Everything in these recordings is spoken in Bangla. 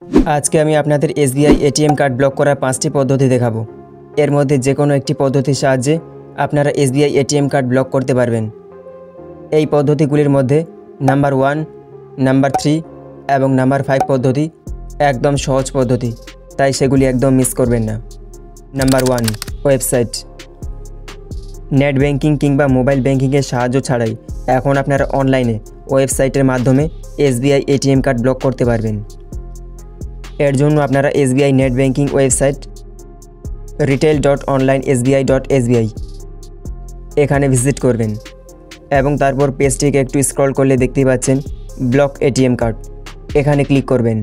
আজকে আমি আপনাদের এসবিআই এটিএম কার্ড ব্লক করার 5টি পদ্ধতি দেখাবো। এর মধ্যে যে কোনো একটি পদ্ধতির সাহায্যে আপনারা এসবিআই এটিএম কার্ড ব্লক করতে পারবেন। এই পদ্ধতিগুলির মধ্যে নাম্বার 1, নাম্বার 3 এবং নাম্বার 5 পদ্ধতি একদম সহজ পদ্ধতি, তাই সেগুলি একদম মিস করবেন না। Number 1, website. নেট ব্যাংকিং কিংবা মোবাইল ব্যাংকিংয়ের সাহায্য ছাড়াই এখন আপনারা অনলাইনে ওয়েবসাইটের মাধ্যমে এসবিআই এটিএম কার্ড ব্লক করতে পারবেন। এর জন্য আপনারা SBI net banking website retail.onlinesbi.sbi এখানে ভিজিট করবেন এবং তারপর পেজটিকে একটু স্ক্রল করলে দেখতেই পাচ্ছেন ব্লক এটিএম কার্ড, এখানে ক্লিক করবেন।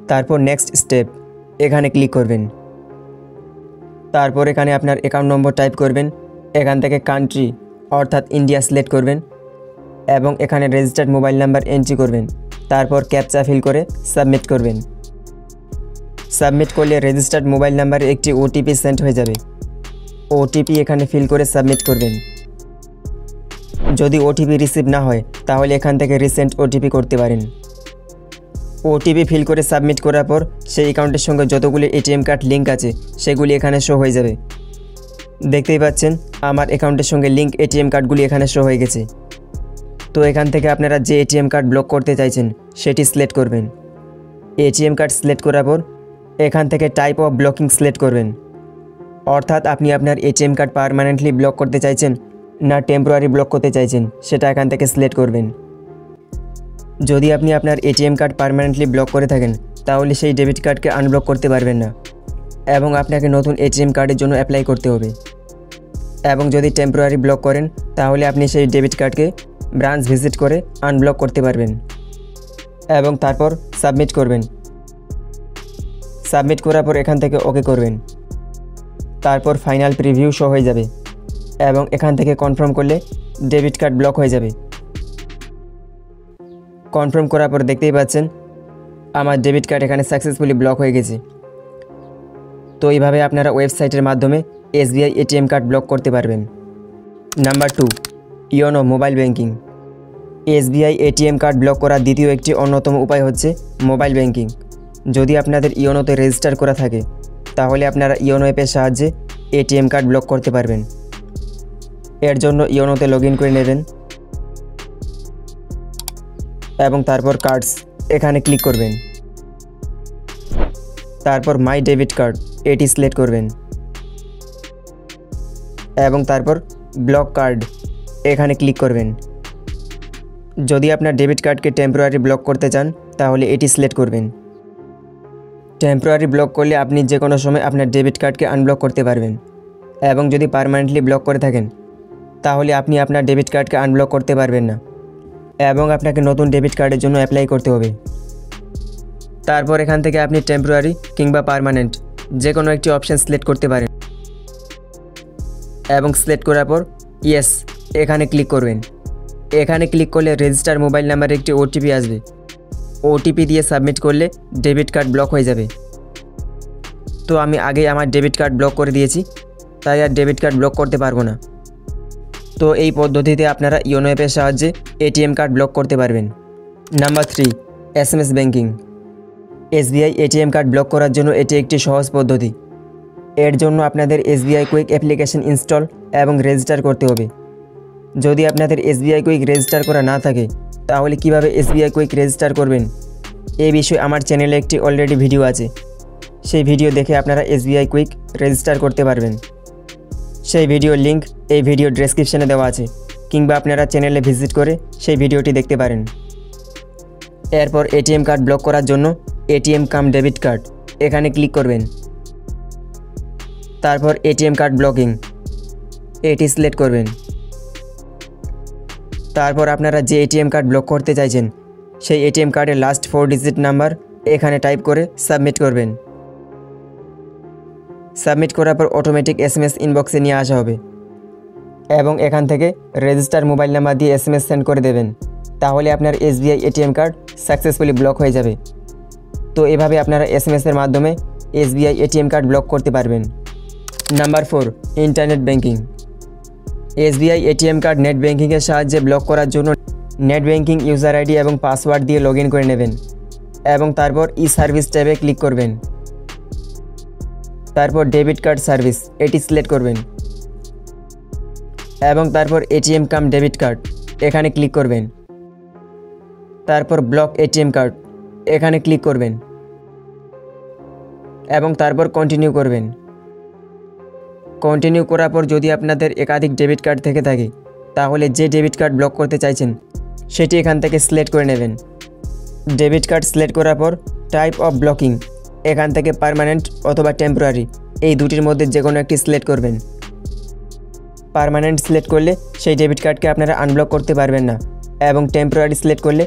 তারপর নেক্সট স্টেপ, এখানে ক্লিক করবেন। তারপর এখানে আপনার অ্যাকাউন্ট নম্বর টাইপ করবেন, এখান থেকে কান্ট্রি অর্থাৎ ইন্ডিয়া সিলেক্ট করবেন এবং এখানে রেজিস্টার্ড মোবাইল নাম্বার এন্ট্রি করবেন। তারপর ক্যাপচা ফিল করে সাবমিট করবেন। সাবমিট করলে রেজিস্টার্ড মোবাইল নাম্বারে একটি ওটিপি সেন্ড হয়ে যাবে। ওটিপি এখানে ফিল করে সাবমিট করবেন। যদি ওটিপি রিসিভ না হয় তাহলে এখান থেকে রিসেন্ট ওটিপি করতে পারেন। ওটিপি ফিল করে সাবমিট করার পর সেই অ্যাকাউন্টের সঙ্গে যতগুলি এটিএম কার্ড লিঙ্ক আছে সেগুলি এখানে শো হয়ে যাবে। দেখতেই পাচ্ছেন আমার অ্যাকাউন্টের সঙ্গে লিঙ্ক এটিএম কার্ডগুলি এখানে শো হয়ে গেছে। তো এখান থেকে আপনারা যে এটিএম কার্ড ব্লক করতে চাইছেন সেটি সিলেক্ট করবেন। এটিএম কার্ড সিলেক্ট করার পর এখান থেকে টাইপ অফ ব্লকিং সিলেক্ট করবেন, অর্থাৎ আপনি আপনার এটিএম কার্ড পার্মানেন্টলি ব্লক করতে চাইছেন না টেম্পোরারি ব্লক করতে চাইছেন সেটা এখান থেকে সিলেক্ট করবেন। যদি আপনি আপনার এটিএম কার্ড পার্মানেন্টলি ব্লক করে থাকেন তাহলে সেই ডেবিট কার্ডকে আনব্লক করতে পারবেন না এবং আপনাকে নতুন এটিএম কার্ডের জন্য অ্যাপ্লাই করতে হবে। এবং যদি টেম্পোরারি ব্লক করেন তাহলে আপনি সেই ডেবিট কার্ডকে ব্রাঞ্চ ভিজিট করে আনব্লক করতে পারবেন এবং তারপর সাবমিট করবেন। সাবমিট করার পর এখান থেকে ওকে করবেন। তারপর ফাইনাল প্রিভিউ শো হয়ে যাবে এবং এখান থেকে কনফার্ম করলে ডেবিট কার্ড ব্লক হয়ে যাবে। কনফার্ম করার পর দেখতেই পাচ্ছেন আমার ডেবিট কার্ড এখানে সাকসেসফুলি ব্লক হয়ে গেছে। তো এইভাবে আপনারা ওয়েবসাইটের মাধ্যমে এসবিআই এটিএম কার্ড ব্লক করতে পারবেন। Number 2, YONO mobile banking. SBI ATM card block করার দ্বিতীয় একটি অন্যতম উপায় হচ্ছে মোবাইল ব্যাংকিং। যদি আপনাদের ইওনোতে রেজিস্টার করা থাকে তাহলে আপনারা ইওনো অ্যাপের সাহায্যে এটিএম কার্ড ব্লক করতে পারবেন। এর জন্য ইওনোতে লগ ইন করে নেবেন এবং তারপর কার্ডস এখানে ক্লিক করবেন। তারপর মাই ডেবিট কার্ড এটি সিলেক্ট করবেন এবং তারপর ব্লক কার্ড এখানে ক্লিক করবেন। যদি আপনার ডেবিট কার্ডকে টেম্পোরারি ব্লক করতে চান তাহলে এটি সিলেক্ট করবেন। টেম্পোরারি ব্লক করলে আপনি যে কোনো সময় আপনার ডেবিট কার্ডকে আনব্লক করতে পারবেন এবং যদি পার্মানেন্টলি ব্লক করে থাকেন তাহলে আপনি আপনার ডেবিট কার্ডকে আনব্লক করতে পারবেন না এবং আপনাকে নতুন ডেবিট কার্ডের জন্য অ্যাপ্লাই করতে হবে। তারপর এখান থেকে আপনি টেম্পোরারি কিংবা পার্মানেন্ট যে কোনো একটি অপশান সিলেক্ট করতে পারেন এবং সিলেক্ট করার পর ইয়েস এখানে ক্লিক করবেন। এখানে ক্লিক করলে রেজিস্টার মোবাইল নাম্বারে একটি ওটিপি আসবে। ওটিপি দিয়ে সাবমিট করলে ডেবিট কার্ড ব্লক হয়ে যাবে। তো আমি আগেই আমার ডেবিট কার্ড ব্লক করে দিয়েছি, তাই আর ডেবিট কার্ড ব্লক করতে পারবো না। তো এই পদ্ধতিতে আপনারা ইওনো অ্যাপের সাহায্যে এটিএম কার্ড ব্লক করতে পারবেন। Number 3, SMS banking. SBI ATM card block করার জন্য এটি একটি সহজ পদ্ধতি। এর জন্য আপনাদের এসবিআই কুইক অ্যাপ্লিকেশন ইনস্টল এবং রেজিস্টার করতে হবে। যদি আপনাদের এসবিআই কুইক রেজিস্টার করা না থাকে তাহলে কিভাবে এসবিআই কুইক রেজিস্টার করবেন এই বিষয়ে আমার চ্যানেলে একটি অলরেডি ভিডিও আছে। সেই ভিডিও দেখে আপনারা এসবিআই কুইক রেজিস্টার করতে পারবেন। সেই ভিডিওর লিঙ্ক এই ভিডিও ডেসক্রিপশনে দেওয়া আছে কিংবা আপনারা চ্যানেলে ভিজিট করে সেই ভিডিওটি দেখতে পারেন। এরপর এটিএম কার্ড ব্লক করার জন্য এটিএম কাম ডেবিট কার্ড এখানে ক্লিক করবেন। তারপর এটিএম কার্ড ব্লকিং এটি সিলেক্ট করবেন। তারপর আপনারা যে এটিএম কার্ড ব্লক করতে চাইছেন সেই এটিএম কার্ডের লাস্ট 4 ডিজিট নাম্বার এখানে টাইপ করে সাবমিট করবেন। সাবমিট করার পর অটোমেটিক এসএমএস ইনবক্সে নিয়ে আসা হবে এবং এখান থেকে রেজিস্টার মোবাইল নাম্বার দিয়ে এসএমএস সেন্ড করে দেবেন। তাহলে আপনার SBI ATM card successfully block হয়ে যাবে। তো এভাবে আপনারা এসএমএসের মাধ্যমে এসবিআই এটিএম কার্ড ব্লক করতে পারবেন। Number 4, internet banking. SBI ATM card net ব্যাংকিংয়ের সাহায্যে ব্লক করার জন্য নেট ব্যাঙ্কিং ইউজার আইডি এবং পাসওয়ার্ড দিয়ে লগ ইন করে নেবেন এবং তারপর ই সার্ভিস ট্যাবে ক্লিক করবেন। তারপর ডেবিট কার্ড সার্ভিস এটি সিলেক্ট করবেন এবং তারপর এটিএম কাম ডেবিট কার্ড এখানে ক্লিক করবেন। তারপর ব্লক এটিএম কার্ড এখানে ক্লিক করবেন এবং তারপর কন্টিনিউ করবেন। কন্টিনিউ করার পর যদি আপনাদের একাধিক ডেবিট কার্ড থেকে থাকে তাহলে যে ডেবিট কার্ড ব্লক করতে চাইছেন সেটি এখান থেকে সিলেক্ট করে নেবেন। ডেবিট কার্ড সিলেক্ট করার পর টাইপ অফ ব্লকিং এখান থেকে পার্মানেন্ট অথবা টেম্পোরারি এই দুটির মধ্যে যে কোনো একটি সিলেক্ট করবেন। পার্মানেন্ট সিলেক্ট করলে সেই ডেবিট কার্ডকে আপনারা আনব্লক করতে পারবেন না এবং টেম্পোরারি সিলেক্ট করলে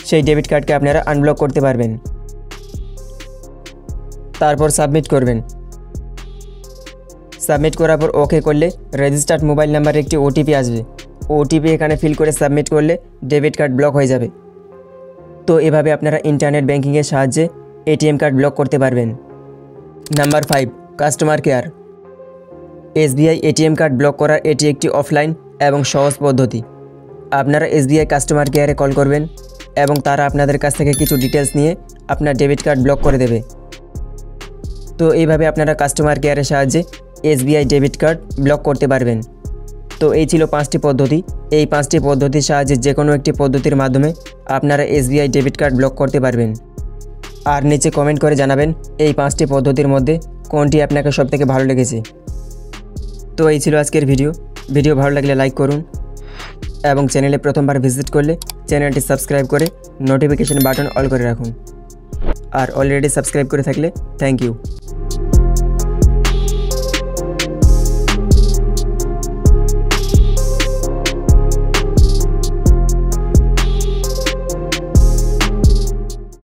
সেই ডেবিট কার্ডকে আপনারা আনব্লক করতে পারবেন। তারপর সাবমিট করবেন। সাবমিট করার পর ওকে করলে রেজিস্টার্ড মোবাইল নাম্বারে একটি ওটিপি আসবে। ওটিপি এখানে ফিল করে সাবমিট করলে ডেবিট কার্ড ব্লক হয়ে যাবে। তো এভাবে আপনারা ইন্টারনেট ব্যাঙ্কিংয়ের সাহায্যে এটিএম কার্ড ব্লক করতে পারবেন। Number 5, customer care. SBI ATM card block করার এটি একটি অফলাইন এবং সহজ পদ্ধতি। আপনারা এসবিআই কাস্টমার কেয়ারে কল করবেন এবং তারা আপনাদের কাছ থেকে কিছু ডিটেলস নিয়ে আপনার ডেবিট কার্ড ব্লক করে দেবে। তো এইভাবে আপনারা কাস্টমার কেয়ারের সাহায্যে এসবিআই ডেবিট কার্ড ব্লক করতে পারবেন। তো এই ছিল 5টি পদ্ধতি। এই 5টি পদ্ধতির সাহায্যে যে কোনো একটি পদ্ধতির মাধ্যমে আপনারা এসবিআই ডেবিট কার্ড ব্লক করতে পারবেন। আর নিচে কমেন্ট করে জানাবেন এই 5টি পদ্ধতির মধ্যে কোনটি আপনাকে সবথেকে ভালো লেগেছে। তো এই ছিল আজকের ভিডিও ভালো লাগলে লাইক করুন এবং চ্যানেলে প্রথমবার ভিজিট করলে চ্যানেলটি সাবস্ক্রাইব করে নোটিফিকেশন বাটন অল করে রাখুন। আর অলরেডি সাবস্ক্রাইব করে থাকলে থ্যাংক ইউ।